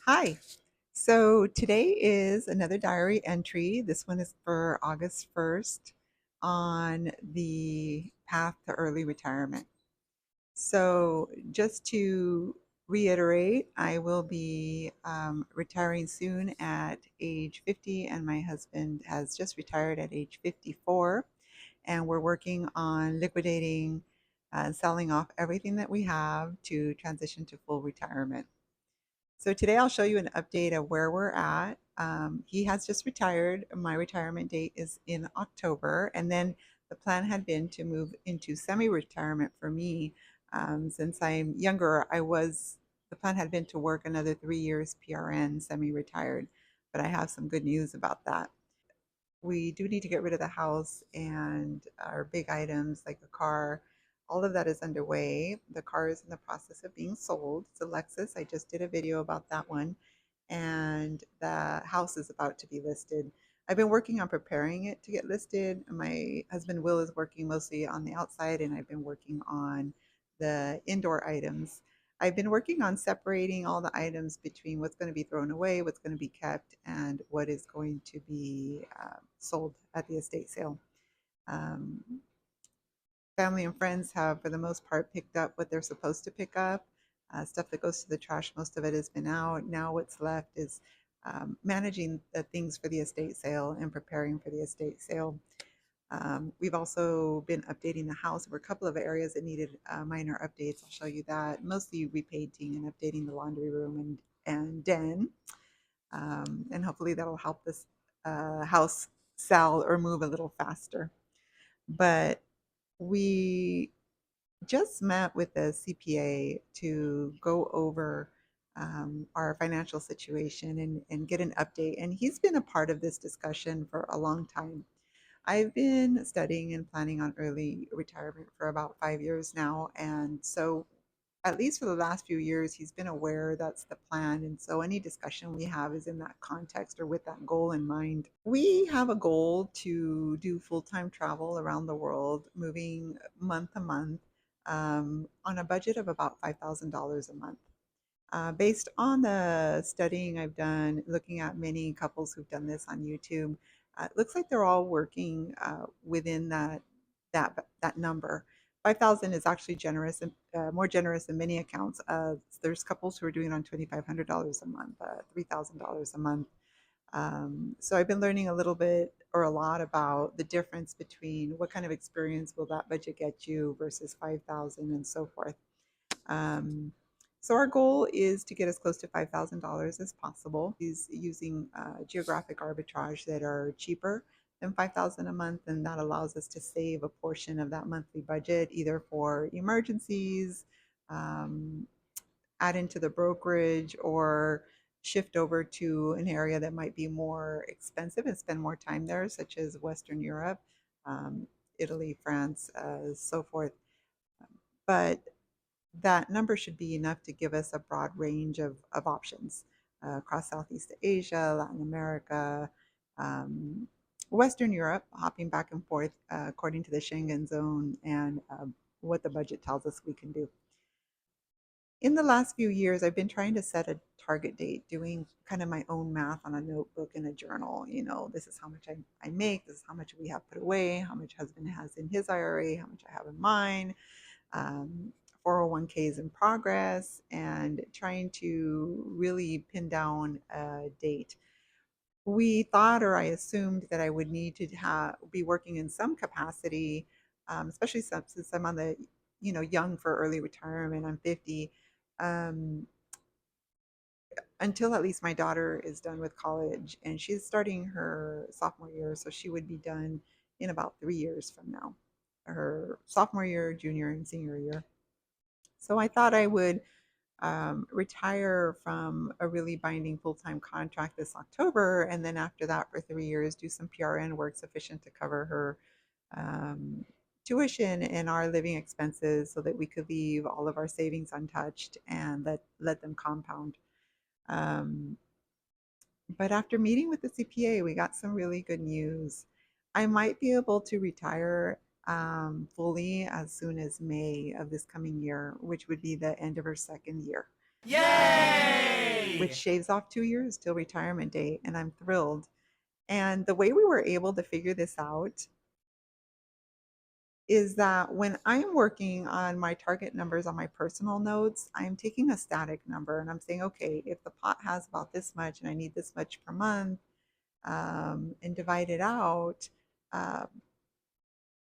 Hi. So today is another diary entry. This one is for August 1st on the path to early retirement. So just to reiterate, I will be retiring soon at age 50, and my husband has just retired at age 54. And we're working on liquidating and selling off everything that we have to transition to full retirement. So today I'll show you an update of where we're at. He has just retired. My retirement date is in October, and then the plan had been to move into semi-retirement for me. Since I'm younger, the plan had been to work another 3 years PRN, semi-retired, but I have some good news about that. We do need to get rid of the house and our big items like a car. All of that is underway. The car is in the process of being sold. It's a Lexus. I just did a video about that one. And the house is about to be listed. I've been working on preparing it to get listed. My husband Will is working mostly on the outside, and I've been working on the indoor items. I've been working on separating all the items between what's going to be thrown away, what's going to be kept, and what is going to be sold at the estate sale. Um, Family and friends have, for the most part, picked up what they're supposed to pick up. Stuff that goes to the trash, most of it has been out. Now, what's left is managing the things for the estate sale and preparing for the estate sale. We've also been updating the house. There were a couple of areas that needed minor updates. I'll show you that. Mostly repainting and updating the laundry room and den. And hopefully that'll help this house sell or move a little faster. But we just met with the CPA to go over our financial situation and get an update. And he's been a part of this discussion for a long time. I've been studying and planning on early retirement for about 5 years now. And so, at least for the last few years, he's been aware that's the plan. And so, any discussion we have is in that context or with that goal in mind. We have a goal to do full time travel around the world, moving month to month on a budget of about $5,000 a month. Based on the studying I've done, looking at many couples who've done this on YouTube, it looks like they're all working within that number. 5,000 is actually generous and more generous than many accounts. There's couples who are doing it on $2,500 a month, $3,000 a month. So I've been learning a little bit or a lot about the difference between what kind of experience will that budget get you versus 5,000 and so forth. Um, so our goal is to get as close to $5,000 as possible. He's using geographic arbitrage that are cheaper than 5,000 a month, and that allows us to save a portion of that monthly budget either for emergencies, um, add into the brokerage, or shift over to an area that might be more expensive and spend more time there, such as Western Europe, Italy, France, so forth. But that number should be enough to give us a broad range of options across Southeast Asia, Latin America, um, Western Europe, hopping back and forth according to the Schengen zone and what the budget tells us we can do. In the last few years, I've been trying to set a target date, doing kind of my own math on a notebook and a journal. This is how much I make, this is how much we have put away, how much husband has in his IRA, how much I have in mine, um, 401ks in progress, and trying to really pin down a date. We thought, or I assumed, that I would need to be working in some capacity, especially since I'm on the, young for early retirement. I'm 50. Um, until at least my daughter is done with college, and she's starting her sophomore year, so she would be done in about 3 years from now, her sophomore year, junior, and senior year. So I thought I would retire from a really binding full time contract this October. And then after that, for 3 years, do some PRN work sufficient to cover her um, tuition and our living expenses so that we could leave all of our savings untouched and let them compound. Um, but after meeting with the CPA, we got some really good news. I might be able to retire fully as soon as May of this coming year, which would be the end of her second year. Yay! which shaves off 2 years till retirement date, and I'm thrilled. And the way we were able to figure this out is that when I'm working on my target numbers on my personal notes, I'm taking a static number and I'm saying, okay, if the pot has about this much and I need this much per month, and divide it out, uh,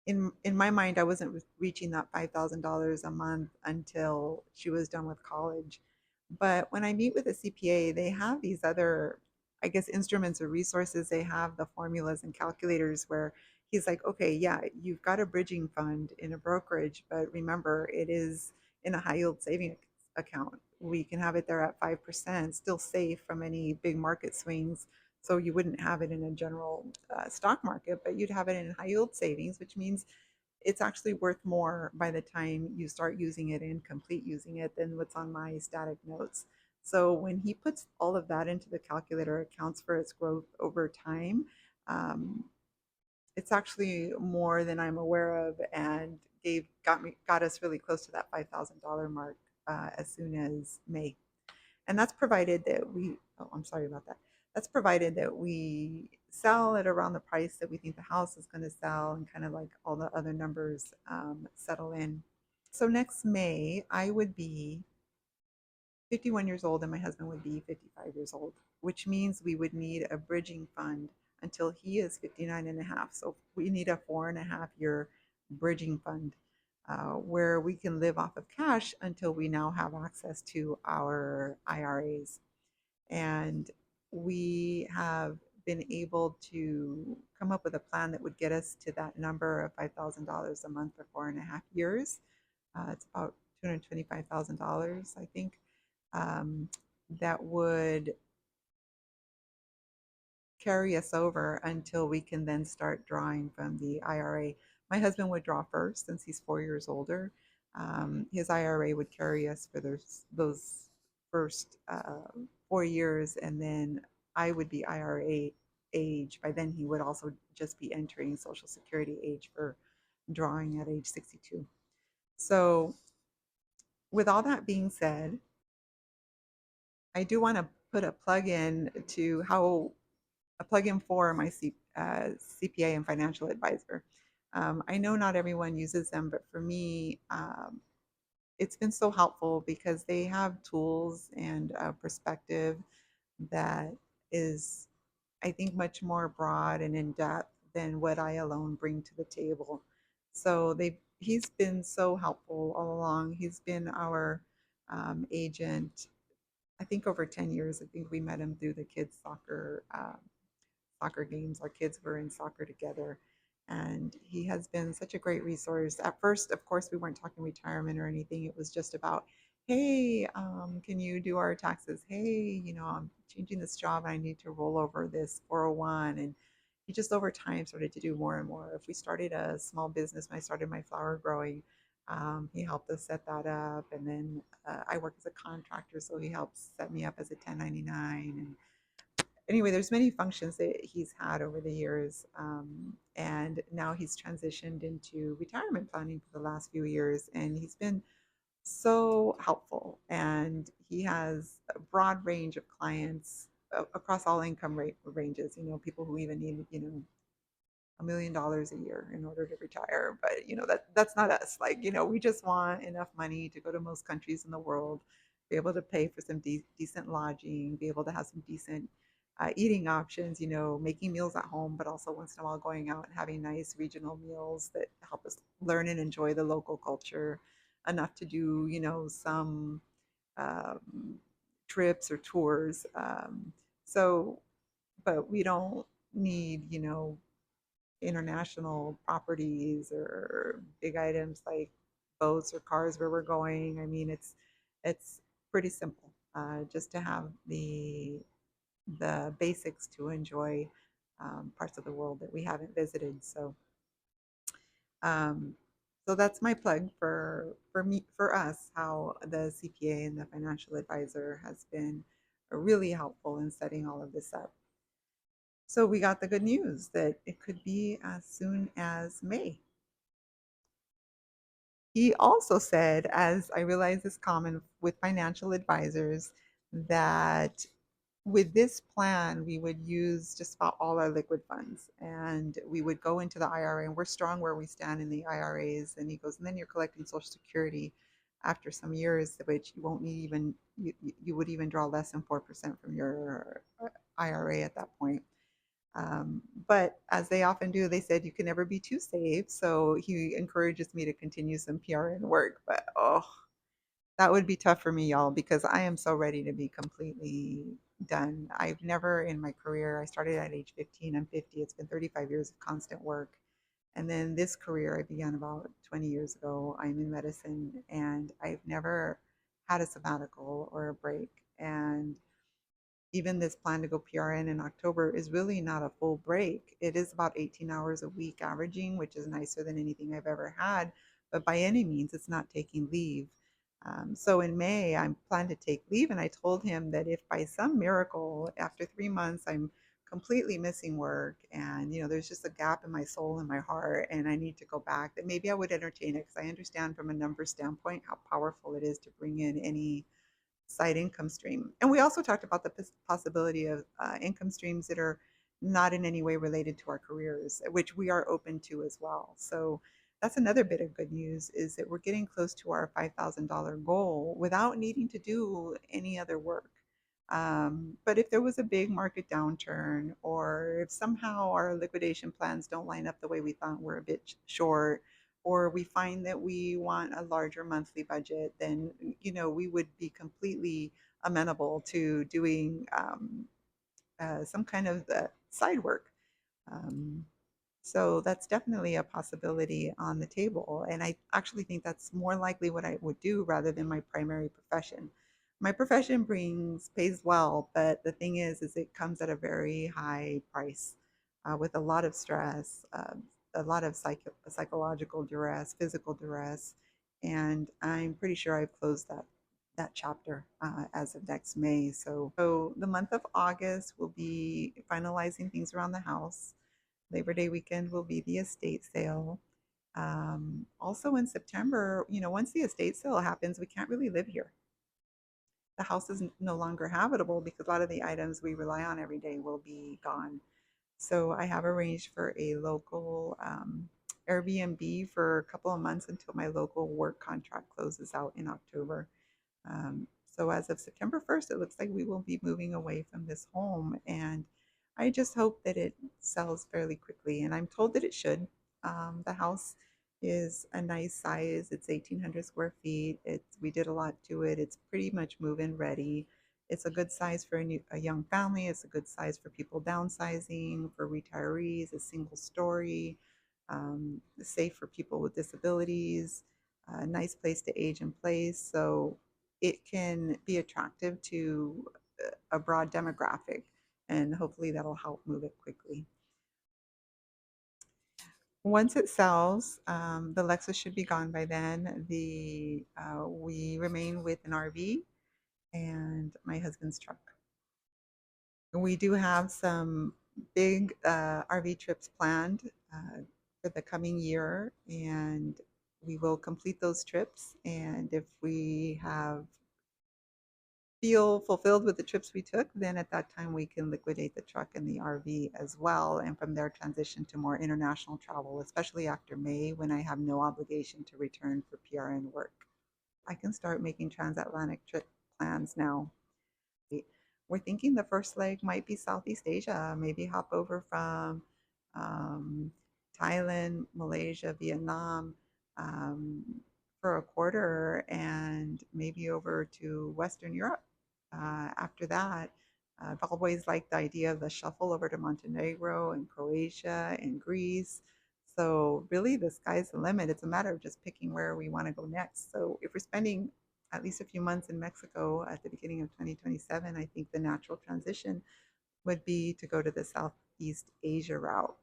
in my mind, I wasn't reaching that $5,000 a month until she was done with college. But when I meet with a CPA, they have these other, I guess, instruments or resources. They have the formulas and calculators where he's like, okay, yeah, you've got a bridging fund in a brokerage, but remember, it is in a high yield saving account. We can have it there at 5%, still safe from any big market swings. So you wouldn't have it in a general stock market, but you'd have it in high yield savings, which means it's actually worth more by the time you start using it and complete using it than what's on my static notes. So when he puts all of that into the calculator, accounts for its growth over time. Um, it's actually more than I'm aware of, and got us really close to that $5,000 mark as soon as May. And that's provided that I'm sorry about that. That's provided that we sell at around the price that we think the house is going to sell, and kind of like all the other numbers settle in. So next May, I would be 51 years old and my husband would be 55 years old, which means we would need a bridging fund until he is 59 and a half. So we need a 4.5 year bridging fund where we can live off of cash until we now have access to our IRAs. And we have been able to come up with a plan that would get us to that number of $5,000 a month for 4.5 years. It's about $225,000, I think, um, that would carry us over until we can then start drawing from the IRA. My husband would draw first since he's 4 years older. His IRA would carry us for those first 4 years, and then I would be IRA age. By then, he would also just be entering Social Security age for drawing at age 62. So, with all that being said, I do want to put a plug in to how a plugin for my CPA and financial advisor. I know not everyone uses them, but for me, it's been so helpful because they have tools and a perspective that is, I think, much more broad and in depth than what I alone bring to the table. So he's been so helpful all along. He's been our agent, I think, over 10 years. I think we met him through the kids' soccer games. Our kids were in soccer together. And he has been such a great resource. At first, of course, we weren't talking retirement or anything. It was just about, hey, can you do our taxes? Hey, I'm changing this job. I need to roll over this 401. And he just over time started to do more and more. If we started a small business, when I started my flower growing, he helped us set that up. And then I work as a contractor, so he helps set me up as a 1099. And anyway, there's many functions that he's had over the years, and now he's transitioned into retirement planning for the last few years, and he's been so helpful. And he has a broad range of clients across all income ranges. People who even need $1 million a year in order to retire. But that's not us. Like, we just want enough money to go to most countries in the world, be able to pay for some decent lodging, be able to have some decent eating options, making meals at home, but also once in a while going out and having nice regional meals that help us learn and enjoy the local culture enough to do, some um, trips or tours. So, but we don't need, international properties or big items like boats or cars where we're going. I mean, it's pretty simple, just to have the basics to enjoy parts of the world that we haven't visited. Um, so that's my plug for us, how the CPA and the financial advisor has been really helpful in setting all of this up. So we got the good news that it could be as soon as May. He also said, as I realize is common with financial advisors, that with this plan, we would use just about all our liquid funds and we would go into the IRA, and we're strong where we stand in the IRAs. And he goes, and then you're collecting Social Security after some years, which you won't need even, you would even draw less than 4% from your IRA at that point. But as they often do, they said you can never be too safe. So he encourages me to continue some PRN work. But oh, that would be tough for me, y'all, because I am so ready to be completely done. I've never in my career, I started at age 15, I'm 50. It's been 35 years of constant work. And then this career I began about 20 years ago. I'm in medicine and I've never had a sabbatical or a break. And even this plan to go PRN in October is really not a full break. It is about 18 hours a week averaging, which is nicer than anything I've ever had. But by any means, it's not taking leave. So in May, I'm planning to take leave. And I told him that if by some miracle, after 3 months, I'm completely missing work and, there's just a gap in my soul and my heart and I need to go back, that maybe I would entertain it because I understand from a numbers standpoint how powerful it is to bring in any side income stream. And we also talked about the possibility of income streams that are not in any way related to our careers, which we are open to as well. So that's another bit of good news, is that we're getting close to our $5,000 goal without needing to do any other work. But if there was a big market downturn, or if somehow our liquidation plans don't line up the way we thought, we're a bit short, or we find that we want a larger monthly budget, then we would be completely amenable to doing some kind of side work. Um, so that's definitely a possibility on the table. And I actually think that's more likely what I would do rather than my primary profession. My profession pays well, but the thing is it comes at a very high price, with a lot of stress, a lot of psychological duress, physical duress, and I'm pretty sure I've closed that chapter as of next May. So the month of August will be finalizing things around the house. Labor Day weekend will be the estate sale. Also in September, once the estate sale happens, we can't really live here. The house is no longer habitable because a lot of the items we rely on every day will be gone. So I have arranged for a local Airbnb for a couple of months until my local work contract closes out in October. So as of September 1st, it looks like we will be moving away from this home. And I just hope that it sells fairly quickly. And I'm told that it should. The house is a nice size. It's 1,800 square feet. We did a lot to it. It's pretty much move-in ready. It's a good size for a young family. It's a good size for people downsizing, for retirees, a single story, safe for people with disabilities, a nice place to age in place. So it can be attractive to a broad demographic, and hopefully that'll help move it quickly. Once it sells, the Lexus should be gone by then. We remain with an RV and my husband's truck. We do have some big RV trips planned for the coming year, and we will complete those trips. And if we feel fulfilled with the trips we took, then at that time we can liquidate the truck and the RV as well. And from there, transition to more international travel, especially after May when I have no obligation to return for PRN work. I can start making transatlantic trip plans now. We're thinking the first leg might be Southeast Asia, maybe hop over from um, Thailand, Malaysia, Vietnam, um, for a quarter, and maybe over to Western Europe. After that, I've always liked the idea of the shuffle over to Montenegro and Croatia and Greece. So really, the sky's the limit. It's a matter of just picking where we want to go next. So if we're spending at least a few months in Mexico at the beginning of 2027, I think the natural transition would be to go to the Southeast Asia route,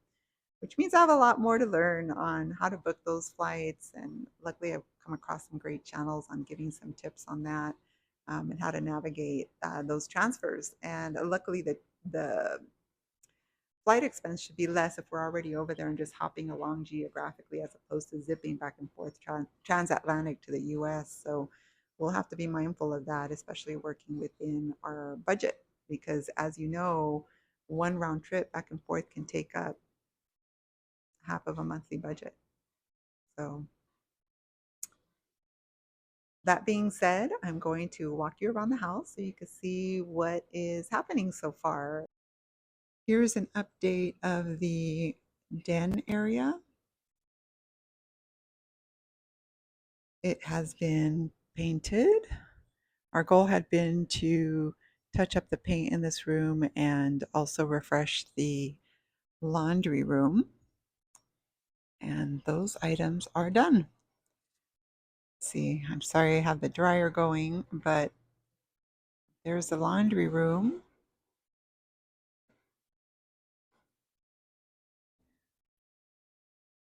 which means I have a lot more to learn on how to book those flights. And luckily, I've come across some great channels on giving some tips on that, and how to navigate those transfers. And luckily, the flight expense should be less if we're already over there and just hopping along geographically as opposed to zipping back and forth transatlantic to the US. So we'll have to be mindful of that, especially working within our budget, because as you know, one round trip back and forth can take up half of a monthly budget. So that being said, I'm going to walk you around the house so you can see what is happening so far. Here's an update of the den area. It has been painted. Our goal had been to touch up the paint in this room and also refresh the laundry room. And those items are done. Let's see, I'm sorry I have the dryer going, but there's the laundry room.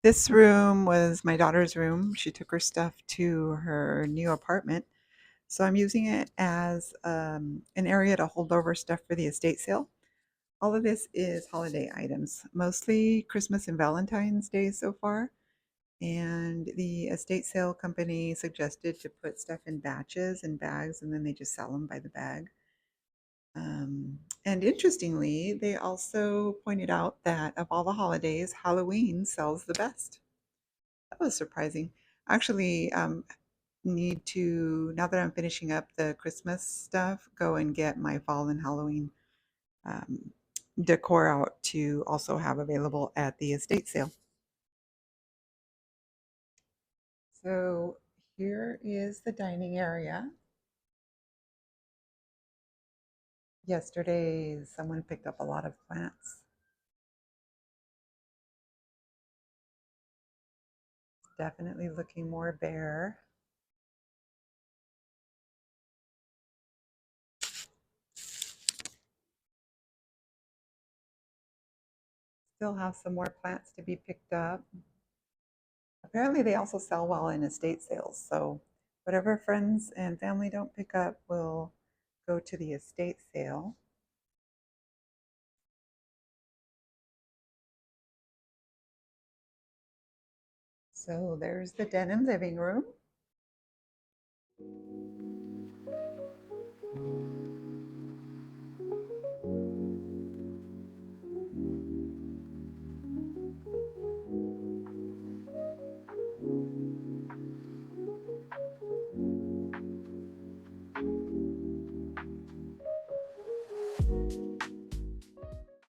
This room was my daughter's room. She took her stuff to her new apartment. So I'm using it as an area to hold over stuff for the estate sale. All of this is holiday items, mostly Christmas and Valentine's Day so far. And the estate sale company suggested to put stuff in batches and bags, and then they just sell them by the bag. And interestingly, they also pointed out that of all the holidays, Halloween sells the best. That was surprising. Actually, need to, now that I'm finishing up the Christmas stuff, go and get my fall and Halloween um, decor out to also have available at the estate sale. So here is the dining area. Yesterday, someone picked up a lot of plants. Definitely looking more bare. Still have some more plants to be picked up. Apparently, they also sell well in estate sales. So, whatever friends and family don't pick up will go to the estate sale. So, there's the den and living room.